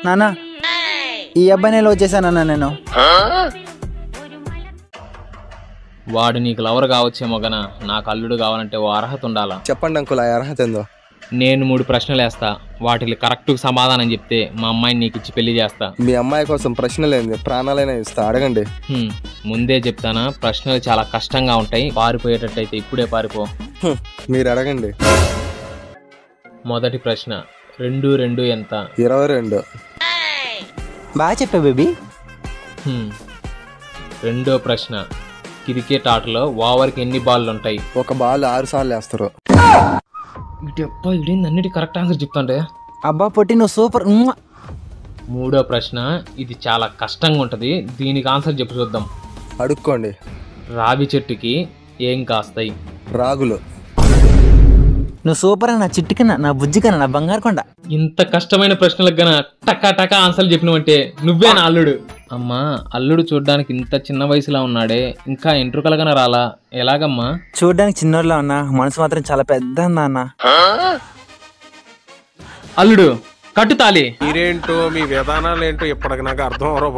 నానా ఈ అబ్బాయిని లవ్ చేశానన్నా నేను. వాడు నీకు లవర్ కావచ్చేమో గన నాకు అల్లుడు కావాలంటే ఓ అర్హత ఉండాలా. చెప్పండి అంకుల్, ఆ అర్హత ఏందో. నేను 3 ప్రశ్నలు వేస్తా, వాటికి కరెక్ట్ సమాధానం చెప్తే మా అమ్మాయిని నీకు ఇచ్చి పెళ్లి చేస్తా. మీ అమ్మాయి కోసం ప్రశ్నలేంది, ప్రాణాలైనా ఇస్తా, అడగండి. ముందే చెప్తానా, ప్రశ్నలు చాలా కష్టంగా ఉంటాయి. పారిపోయేటట్టయితే ఇప్పుడే పారిపో. మీరు అడగండి. మొదటి ప్రశ్న, 2 2 ఎంత? 22. బాగా చెప్పా బేబీ. రెండో ప్రశ్న, క్రికెట్ ఆటలో ఓవర్కి ఎన్ని బాళ్ళు ఉంటాయి? ఒక బాల్ 6 సార్లు వేస్తారు. ఇదేంది అన్నిటి కరెక్ట్ ఆన్సర్ చెప్తాంటే. అబ్బా పొట్టి నువ్వు సూపర్. మూడో ప్రశ్న, ఇది చాలా కష్టంగా ఉంటది, దీనికి ఆన్సర్ చెప్పి చూద్దాం. అడుక్కోండి. రావి చెట్టుకి ఏం కాస్తాయి? రాగులు. నువ్వు సూపర్ అన్న, చిట్టుకన్నా, నా బుజ్జి కన్నా, నా బంగారు కొండ. ఇంత కష్టమైన ప్రశ్నలకు గన టకా టకా ఆన్సర్లు చెప్పినవంటే నువ్వే నా అల్లుడు. అమ్మా, అల్లుడు చూడ్డానికి ఇంత చిన్న వయసులో ఉన్నాడే, ఇంకా ఎంట్రుకలుగానే రాలా, ఎలాగమ్మా? చూడడానికి చిన్నోళ్ళ ఉన్నా, మనసు మాత్రం చాలా పెద్ద అన్న. అల్లుడు కట్టుతాలి. మీరేంటో మీ విధానాలు ఏంటో ఇప్పటికి నాకు అర్థం అవరో.